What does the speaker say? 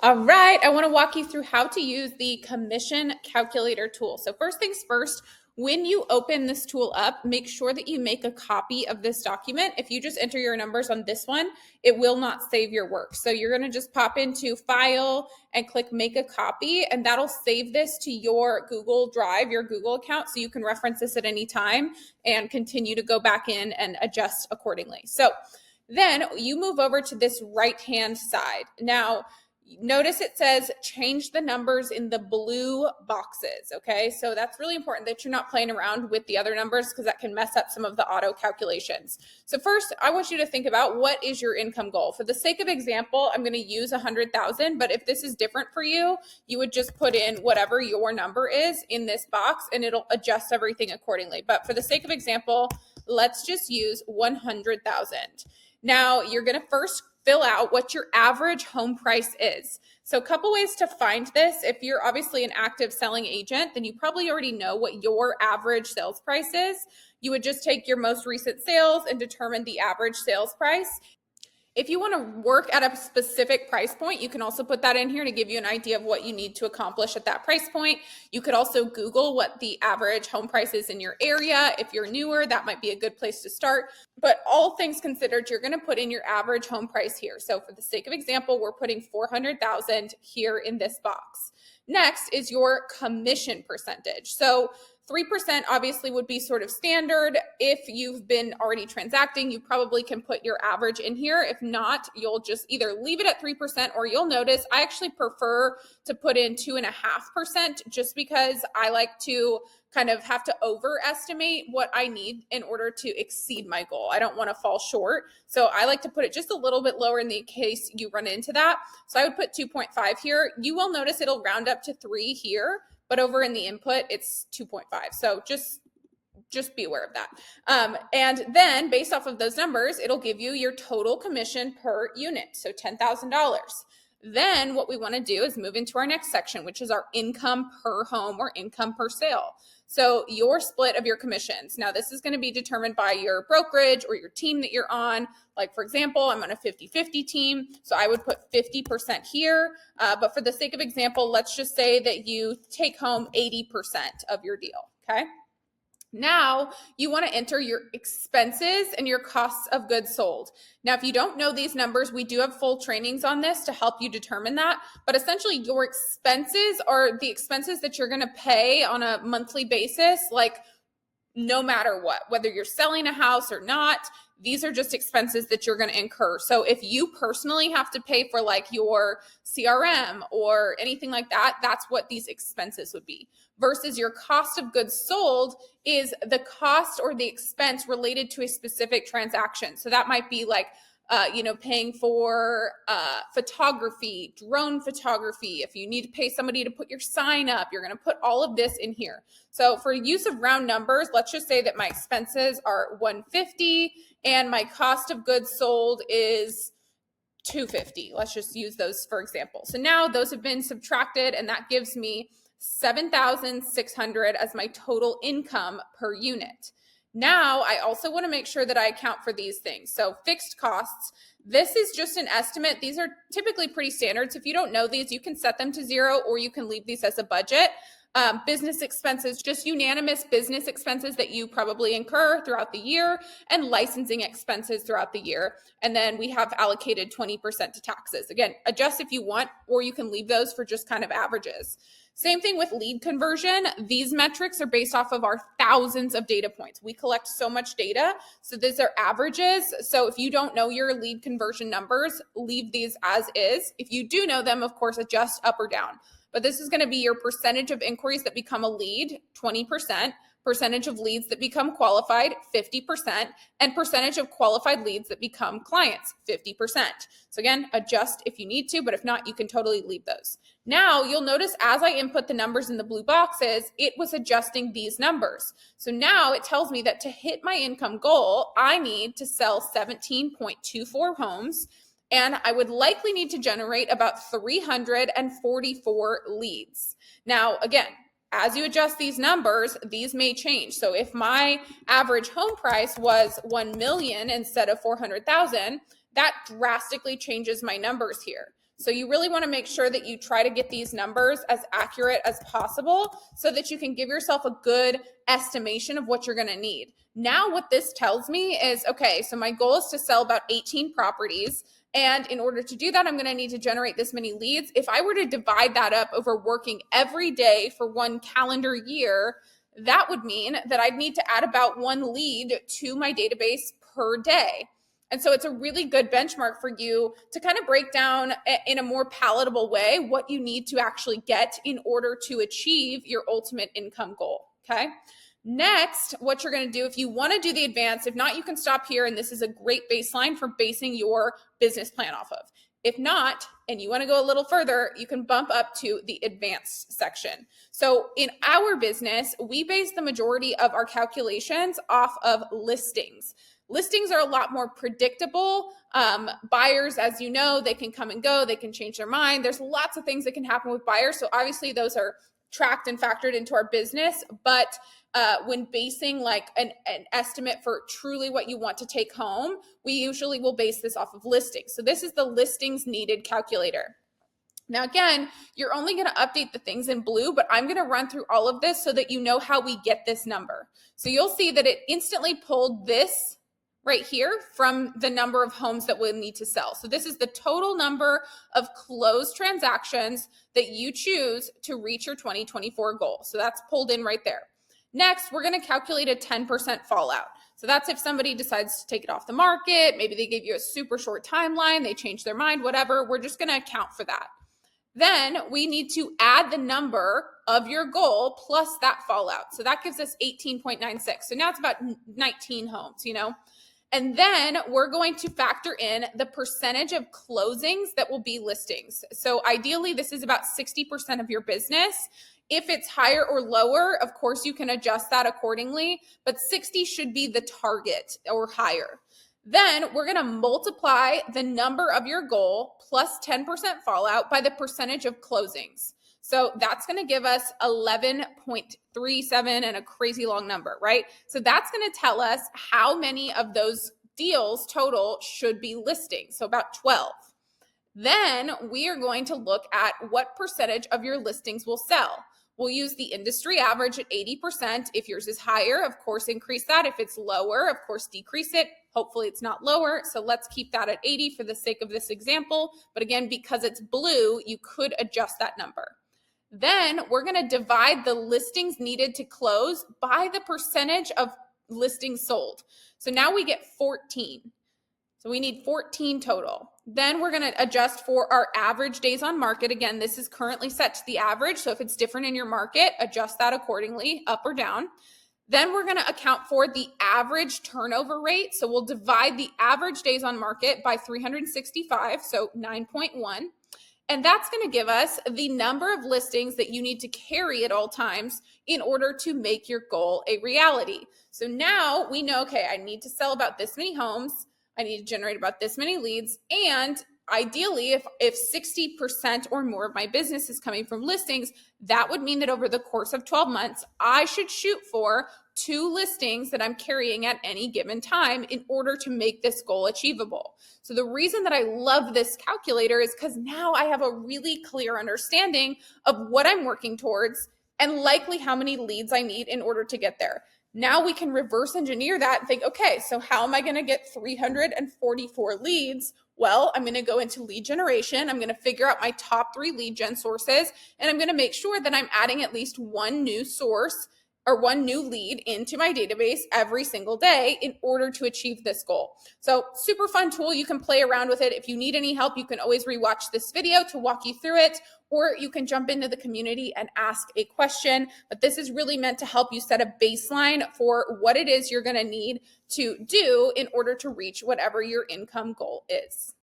All right, I want to walk you through how to use the commission calculator tool. So first things first, when you open this tool up, make sure that you make a copy of this document. If you just enter your numbers on this one, it will not save your work. So you're going to just pop into File and click Make a Copy, and that'll save this to your Google Drive, your Google account, so you can reference this at any time and continue to go back in and adjust accordingly. So then you move over to this right-hand side. Now, notice it says change the numbers in the blue boxes. Okay, so that's really important that you're not playing around with the other numbers because that can mess up some of the auto calculations. So first, I want you to think about what is your income goal. For the sake of example, I'm going to use 100,000, but if this is different for you, you would just put in whatever your number is in this box and it'll adjust everything accordingly. But for the sake of example, let's just use 100,000. Now you're going to first fill out what your average home price is. So a couple ways to find this. If you're obviously an active selling agent, then you probably already know what your average sales price is. You would just take your most recent sales and determine the average sales price. If you want to work at a specific price point, you can also put that in here to give you an idea of what you need to accomplish at that price point. You could also Google what the average home price is in your area. If you're newer, that might be a good place to start. But all things considered, you're going to put in your average home price here. So for the sake of example, we're putting 400,000 here in this box. Next is your commission percentage. So 3% obviously would be sort of standard. If you've been already transacting, you probably can put your average in here. If not, you'll just either leave it at 3% or you'll notice I actually prefer to put in 2.5% just because I like to kind of have to overestimate what I need in order to exceed my goal. I don't want to fall short. So I like to put it just a little bit lower in the case you run into that. So I would put 2.5 here. You will notice it'll round up to 3 here, but over in the input, it's 2.5. So just be aware of that. And then based off of those numbers, it'll give you your total commission per unit. So $10,000. Then what we want to do is move into our next section, which is our income per home or income per sale. So your split of your commissions. Now this is going to be determined by your brokerage or your team that you're on. Like for example, I'm on a 50-50 team. So I would put 50% here. But for the sake of example, let's just say that you take home 80% of your deal. Okay. Now you want to enter your expenses and your costs of goods sold. Now, if you don't know these numbers, we do have full trainings on this to help you determine that. But essentially your expenses are the expenses that you're going to pay on a monthly basis, like no matter what, whether you're selling a house or not. These are just expenses that you're going to incur. So if you personally have to pay for like your CRM or anything like that, that's what these expenses would be. Versus your cost of goods sold is the cost or the expense related to a specific transaction. So that might be like paying for photography, drone photography. If you need to pay somebody to put your sign up, you're going to put all of this in here. So for use of round numbers, let's just say that my expenses are 150 and my cost of goods sold is 250. Let's just use those for example. So now those have been subtracted and that gives me 7,600 as my total income per unit. Now, I also want to make sure that I account for these things. So fixed costs, this is just an estimate. These are typically pretty standard. So if you don't know these, you can set them to 0 or you can leave these as a budget. Business expenses, just unanimous business expenses that you probably incur throughout the year, and licensing expenses throughout the year. And then we have allocated 20% to taxes. Again, adjust if you want, or you can leave those for just kind of averages. Same thing with lead conversion. These metrics are based off of our thousands of data points. We collect so much data. So these are averages. So if you don't know your lead conversion numbers, leave these as is. If you do know them, of course, adjust up or down. But this is going to be your percentage of inquiries that become a lead, 20%, percentage of leads that become qualified, 50%, and percentage of qualified leads that become clients, 50%. So again, adjust if you need to, but if not, you can totally leave those. Now you'll notice as I input the numbers in the blue boxes, it was adjusting these numbers. So now it tells me that to hit my income goal, I need to sell 17.24 homes. And I would likely need to generate about 344 leads. Now, again, as you adjust these numbers, these may change. So if my average home price was 1 million instead of 400,000, that drastically changes my numbers here. So you really want to make sure that you try to get these numbers as accurate as possible so that you can give yourself a good estimation of what you're going to need. Now, what this tells me is, okay, so my goal is to sell about 18 properties. And in order to do that, I'm going to need to generate this many leads. If I were to divide that up over working every day for 1 calendar year, that would mean that I'd need to add about 1 lead to my database per day. And so it's a really good benchmark for you to kind of break down in a more palatable way what you need to actually get in order to achieve your ultimate income goal. Okay. Next, what you're going to do if you want to do the advanced, if not, you can stop here. And this is a great baseline for basing your business plan off of. If not, and you want to go a little further, you can bump up to the advanced section. So in our business, we base the majority of our calculations off of listings. Listings are a lot more predictable. Buyers, as you know, they can come and go. They can change their mind. There's lots of things that can happen with buyers. So obviously those are tracked and factored into our business. But when basing like an estimate for truly what you want to take home, we usually will base this off of listings. So this is the listings needed calculator. Now, again, you're only going to update the things in blue, but I'm going to run through all of this so that you know how we get this number. So you'll see that it instantly pulled this right here from the number of homes that we'll need to sell. So this is the total number of closed transactions that you choose to reach your 2024 goal. So that's pulled in right there. Next, we're going to calculate a 10% fallout. So that's if somebody decides to take it off the market, maybe they give you a super short timeline, they change their mind, whatever, we're just going to account for that. Then we need to add the number of your goal plus that fallout. So that gives us 18.96. So now it's about 19 homes, And then we're going to factor in the percentage of closings that will be listings. So ideally, this is about 60% of your business. If it's higher or lower, of course, you can adjust that accordingly, but 60 should be the target or higher. Then we're going to multiply the number of your goal plus 10% fallout by the percentage of closings. So that's going to give us 11.37 and a crazy long number, right? So that's going to tell us how many of those deals total should be listings. So about 12. Then we are going to look at what percentage of your listings will sell. We'll use the industry average at 80%. If yours is higher, of course, increase that. If it's lower, of course, decrease it. Hopefully it's not lower. So let's keep that at 80 for the sake of this example. But again, because it's blue, you could adjust that number. Then we're going to divide the listings needed to close by the percentage of listings sold. So now we get 14. So we need 14 total. Then we're going to adjust for our average days on market. Again, this is currently set to the average. So if it's different in your market, adjust that accordingly, up or down. Then we're going to account for the average turnover rate. So we'll divide the average days on market by 365, so 9.1. And that's going to give us the number of listings that you need to carry at all times in order to make your goal a reality. So now we know, okay, I need to sell about this many homes. I need to generate about this many leads. And ideally, if 60% or more of my business is coming from listings, that would mean that over the course of 12 months, I should shoot for 2 listings that I'm carrying at any given time in order to make this goal achievable. So the reason that I love this calculator is because now I have a really clear understanding of what I'm working towards and likely how many leads I need in order to get there. Now we can reverse engineer that and think, okay, so how am I going to get 344 leads? Well, I'm going to go into lead generation. I'm going to figure out my top 3 lead gen sources, and I'm going to make sure that I'm adding at least one new source or one new lead into my database every single day in order to achieve this goal. So super fun tool. You can play around with it. If you need any help, you can always rewatch this video to walk you through it, or you can jump into the community and ask a question. But this is really meant to help you set a baseline for what it is you're going to need to do in order to reach whatever your income goal is.